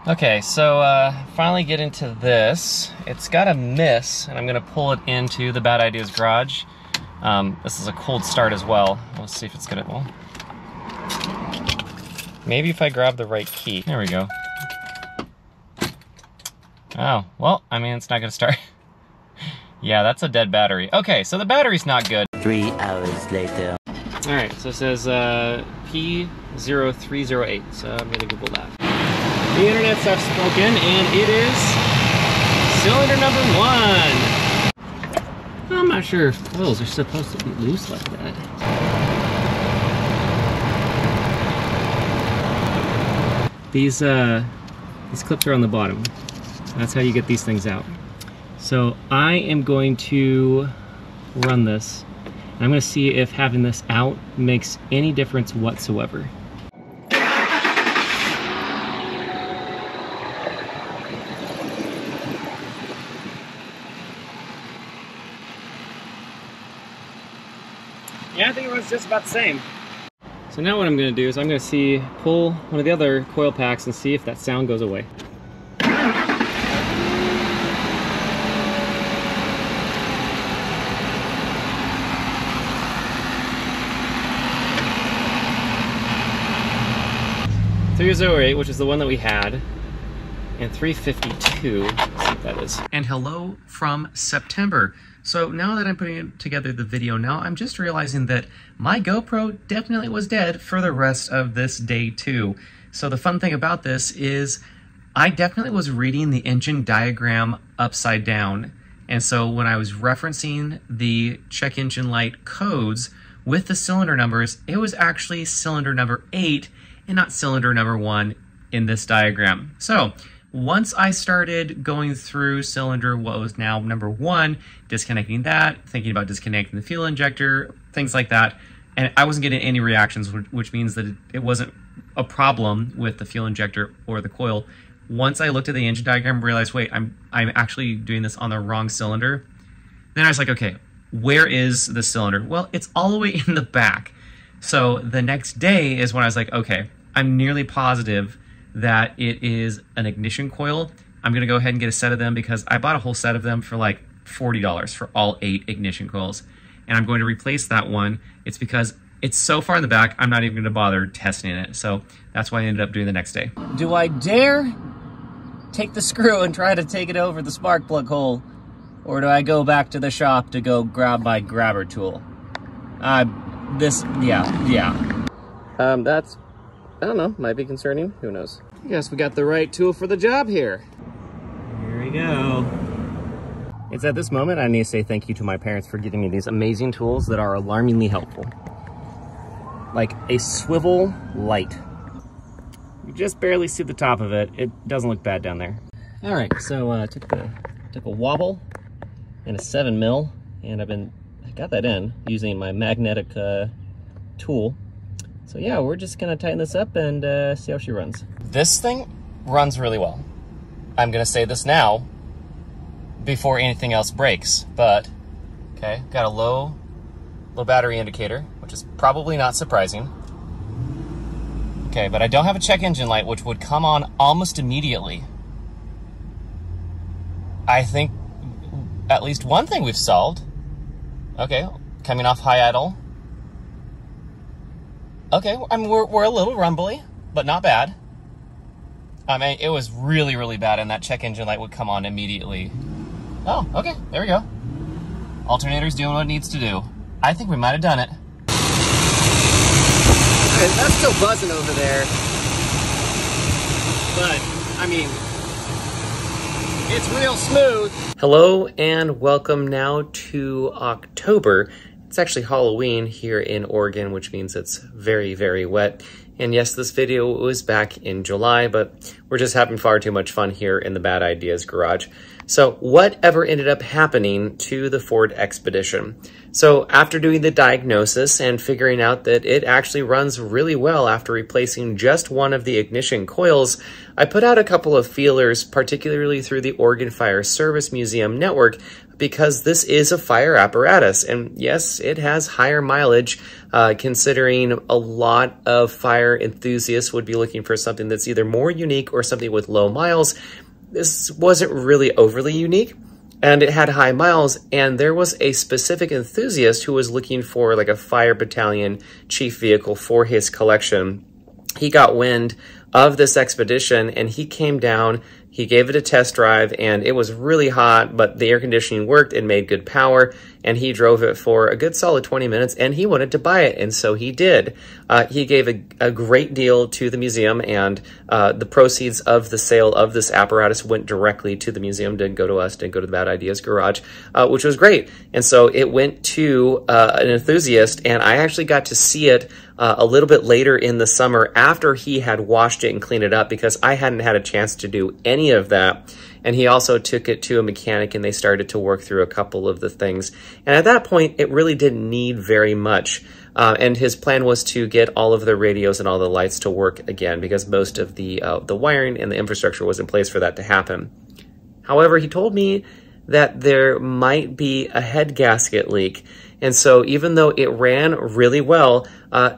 Okay, so finally get into this. It's got a miss, and I'm gonna pull it into the Bad Ideas garage. This is a cold start as well. Let's see if it's gonna, well, maybe if I grab the right key. There we go. Oh, well, I mean, it's not gonna start. Yeah, that's a dead battery. Okay, so the battery's not good. 3 hours later. All right, so it says P0308, so I'm gonna Google that. The internet's spoken, and it is cylinder number 1. I'm not sure if coils are supposed to be loose like that. These clips are on the bottom. That's how you get these things out. So I am going to run this. I'm going to see if having this out makes any difference whatsoever. Yeah, I think it runs just about the same. So now what I'm going to do is I'm going to pull one of the other coil packs and see if that sound goes away. .308, which is the one that we had, and 352, let's see what that is. And hello from September. So now that I'm putting together the video now, I'm just realizing that my GoPro definitely was dead for the rest of this day too. So the fun thing about this is I definitely was reading the engine diagram upside down. And so when I was referencing the check engine light codes with the cylinder numbers, it was actually cylinder number 8 and not cylinder number 1 in this diagram. So once I started going through cylinder what was now number 1, disconnecting that, thinking about disconnecting the fuel injector, things like that, and I wasn't getting any reactions, which means that it wasn't a problem with the fuel injector or the coil. Once I looked at the engine diagram and realized, wait, I'm actually doing this on the wrong cylinder, then I was like, okay, where is the cylinder? Well, it's all the way in the back. So the next day is when I was like, okay, I'm nearly positive that it is an ignition coil. I'm gonna go ahead and get a set of them because I bought a whole set of them for like $40 for all 8 ignition coils. And I'm going to replace that one. It's because it's so far in the back, I'm not even gonna bother testing it. So that's why I ended up doing the next day. Do I dare take the screw and try to take it over the spark plug hole? Or do I go back to the shop to go grab my grabber tool? That's, I don't know, might be concerning, who knows. I guess we got the right tool for the job here. Here we go. It's at this moment I need to say thank you to my parents for giving me these amazing tools that are alarmingly helpful. Like a swivel light. You just barely see the top of it. It doesn't look bad down there. All right, so took a wobble and a 7mm, and I got that in using my magnetic tool. So yeah, we're just gonna tighten this up and see how she runs. This thing runs really well. I'm gonna say this now before anything else breaks, but okay, got a low battery indicator, which is probably not surprising. Okay, but I don't have a check engine light, which would come on almost immediately. I think at least one thing we've solved. Okay, coming off high idle. Okay, I mean, we're a little rumbly, but not bad. I mean, it was really, really bad, and that check engine light would come on immediately. Oh, okay, there we go. Alternator's doing what it needs to do. I think we might have done it. Okay, that's still buzzing over there. But, I mean, it's real smooth. Hello, and welcome now to October. It's actually Halloween here in Oregon, which means it's very, very wet. And yes, this video was back in July, but we're just having far too much fun here in the Bad Ideas garage. So whatever ended up happening to the Ford Expedition? So after doing the diagnosis and figuring out that it actually runs really well after replacing just one of the ignition coils, I put out a couple of feelers, particularly through the Oregon Fire Service Museum network, because this is a fire apparatus. And yes, it has higher mileage, considering a lot of fire enthusiasts would be looking for something that's either more unique or something with low miles. This wasn't really overly unique, and it had high miles, and there was a specific enthusiast who was looking for like a fire battalion chief vehicle for his collection. He got wind of this expedition and he came down, he gave it a test drive, and it was really hot, but the air conditioning worked and made good power, and he drove it for a good solid 20 minutes and he wanted to buy it, and so he did. He gave a great deal to the museum, and the proceeds of the sale of this apparatus went directly to the museum, didn't go to us, didn't go to the Bad Ideas Garage, which was great. And so it went to an enthusiast, and I actually got to see it a little bit later in the summer after he had washed it and cleaned it up, because I hadn't had a chance to do any of that. And he also took it to a mechanic and they started to work through a couple of the things. And at that point, it really didn't need very much. And his plan was to get all of the radios and all the lights to work again, because most of the wiring and the infrastructure was in place for that to happen. However, he told me that there might be a head gasket leak. And so even though it ran really well,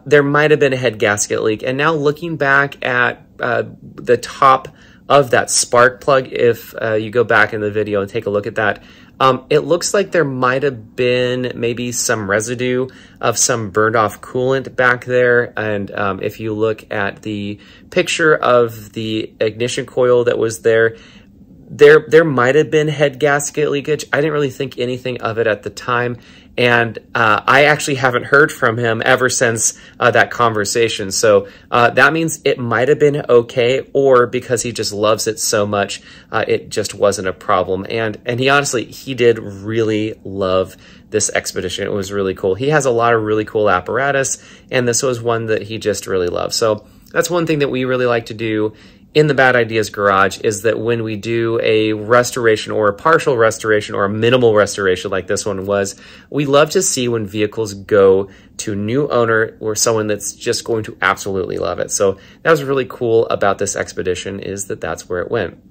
there might have been a head gasket leak. And now looking back at the top of that spark plug, if you go back in the video and take a look at that, it looks like there might have been maybe some residue of some burned off coolant back there. And if you look at the picture of the ignition coil that was there, there might have been head gasket leakage. I didn't really think anything of it at the time. And I actually haven't heard from him ever since that conversation. So that means it might have been okay, or because he just loves it so much, it just wasn't a problem. And he honestly, he did really love this expedition. It was really cool. He has a lot of really cool apparatus, and this was one that he just really loved. So that's one thing that we really like to do in the Bad Ideas Garage, is that when we do a restoration or a partial restoration or a minimal restoration like this one was, we love to see when vehicles go to new owner or someone that's just going to absolutely love it. So that was really cool about this expedition, is that that's where it went.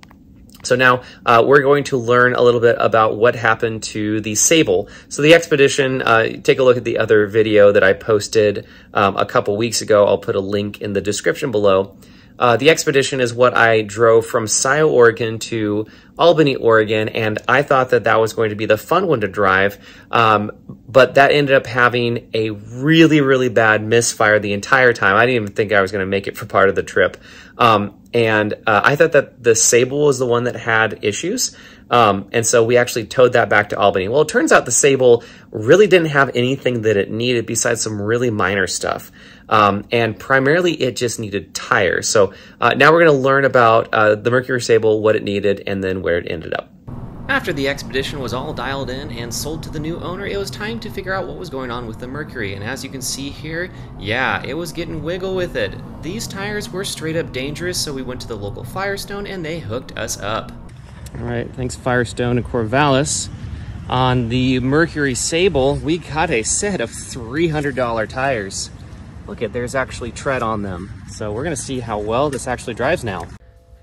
So now we're going to learn a little bit about what happened to the Sable. So the expedition, take a look at the other video that I posted a couple weeks ago. I'll put a link in the description below. The expedition is what I drove from Scioto, Oregon to Albany, Oregon, and I thought that that was going to be the fun one to drive, but that ended up having a really, really bad misfire the entire time. I didn't even think I was going to make it for part of the trip. And I thought that the Sable was the one that had issues. And so we actually towed that back to Albany. Well, it turns out the Sable really didn't have anything that it needed besides some really minor stuff. And primarily it just needed tires. So now we're going to learn about the Mercury Sable, what it needed, and then where it ended up. After the expedition was all dialed in and sold to the new owner, it was time to figure out what was going on with the Mercury. And as you can see here, yeah, it was getting wiggle with it. These tires were straight up dangerous, so we went to the local Firestone and they hooked us up. All right, thanks Firestone and Corvallis. On the Mercury Sable, we got a set of $300 tires. Look at, there's actually tread on them. So we're gonna see how well this actually drives now.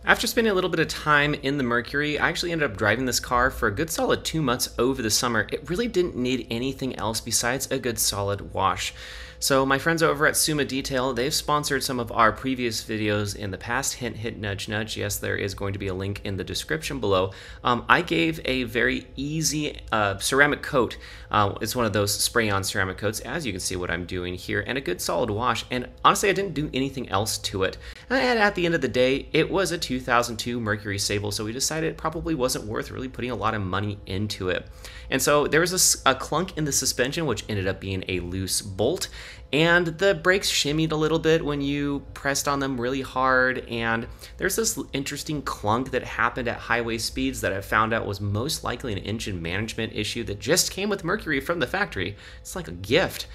After spending a little bit of time in the Mercury, I actually ended up driving this car for a good solid 2 months over the summer. It really didn't need anything else besides a good solid wash. So my friends over at Suma Detail, they've sponsored some of our previous videos in the past. Hint, hint, nudge, nudge. Yes, there is going to be a link in the description below. I gave a very easy ceramic coat. It's one of those spray-on ceramic coats, as you can see what I'm doing here, and a good solid wash. And honestly, I didn't do anything else to it. And at the end of the day, it was a 2002 Mercury Sable, so we decided it probably wasn't worth really putting a lot of money into it. And so there was a clunk in the suspension, which ended up being a loose bolt. And the brakes shimmied a little bit when you pressed on them really hard, and there's this interesting clunk that happened at highway speeds that I found out was most likely an engine management issue that just came with Mercury from the factory. It's like a gift.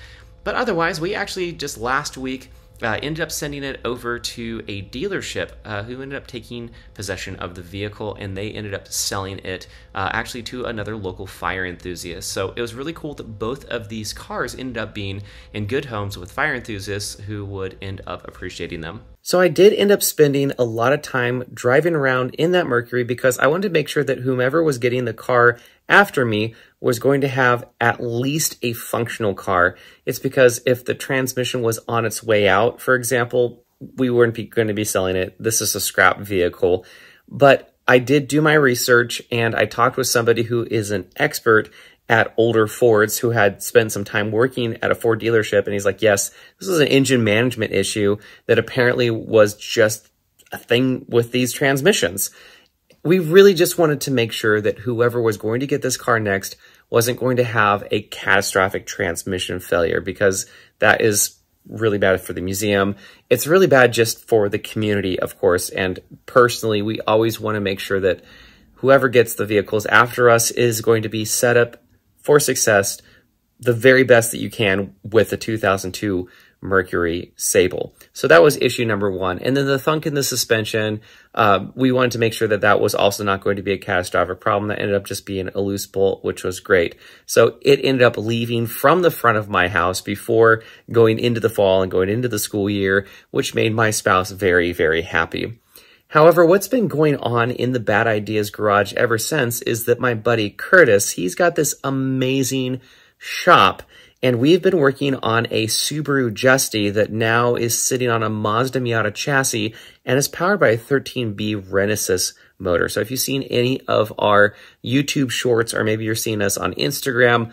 But otherwise, we actually just last week ended up sending it over to a dealership who ended up taking possession of the vehicle, and they ended up selling it actually to another local fire enthusiast. So it was really cool that both of these cars ended up being in good homes with fire enthusiasts who would end up appreciating them. So I did end up spending a lot of time driving around in that Mercury because I wanted to make sure that whomever was getting the car after me was going to have at least a functional car. It's because if the transmission was on its way out, for example, we weren't going to be selling it. This is a scrap vehicle. But I did do my research and I talked with somebody who is an expert at older Fords who had spent some time working at a Ford dealership. And he's like, yes, this is an engine management issue that apparently was just a thing with these transmissions. We really just wanted to make sure that whoever was going to get this car next wasn't going to have a catastrophic transmission failure, because that is really bad for the museum. It's really bad just for the community, of course. And personally, we always want to make sure that whoever gets the vehicles after us is going to be set up for success, the very best that you can with the 2002 Mercury Sable. So that was issue number one. And then the thunk in the suspension, we wanted to make sure that that was also not going to be a catastrophic problem. That ended up just being a loose bolt, which was great. So it ended up leaving from the front of my house before going into the fall and going into the school year, which made my spouse very, very happy. However, what's been going on in the Bad Ideas garage ever since is that my buddy Curtis, he's got this amazing shop, and we've been working on a Subaru Justy that now is sitting on a Mazda Miata chassis and is powered by a 13B Renesis motor. So if you've seen any of our YouTube shorts, or maybe you're seeing us on Instagram,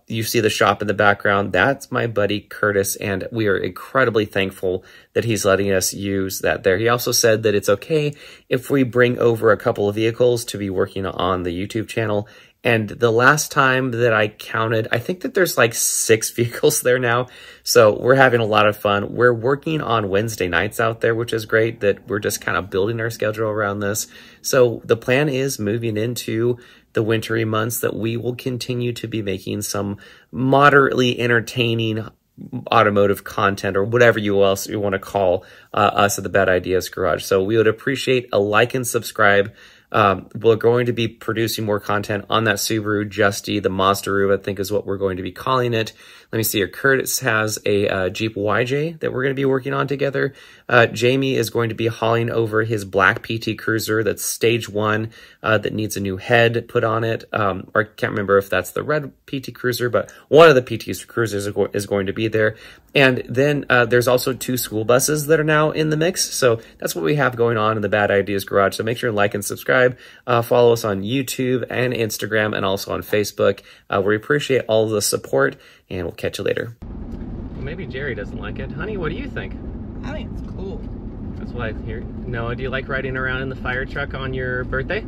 you see the shop in the background. That's my buddy Curtis, and we are incredibly thankful that he's letting us use that there. He also said that it's okay if we bring over a couple of vehicles to be working on the YouTube channel. And the last time that I counted, I think that there's like 6 vehicles there now. So we're having a lot of fun. We're working on Wednesday nights out there, which is great that we're just kind of building our schedule around this. So the plan is moving into the wintry months that we will continue to be making some moderately entertaining automotive content, or whatever you else you want to call us at the Bad Ideas Garage. So we would appreciate a like and subscribe. We're going to be producing more content on that Subaru Justy, the Mazda, I think is what we're going to be calling it. Let me see here. Curtis has a Jeep YJ that we're going to be working on together. Jamie is going to be hauling over his black PT Cruiser that's stage 1 that needs a new head put on it. Or I can't remember if that's the red PT Cruiser, but one of the PT Cruisers is going to be there. And then there's also 2 school buses that are now in the mix. So that's what we have going on in the Bad Ideas Garage. So make sure to like and subscribe. Follow us on YouTube and Instagram, and also on Facebook. We appreciate all of the support, and we'll catch you later. Well, maybe Jerry doesn't like it. Honey, what do you think? I think it's cool. That's what I hear. Noah, do you like riding around in the fire truck on your birthday?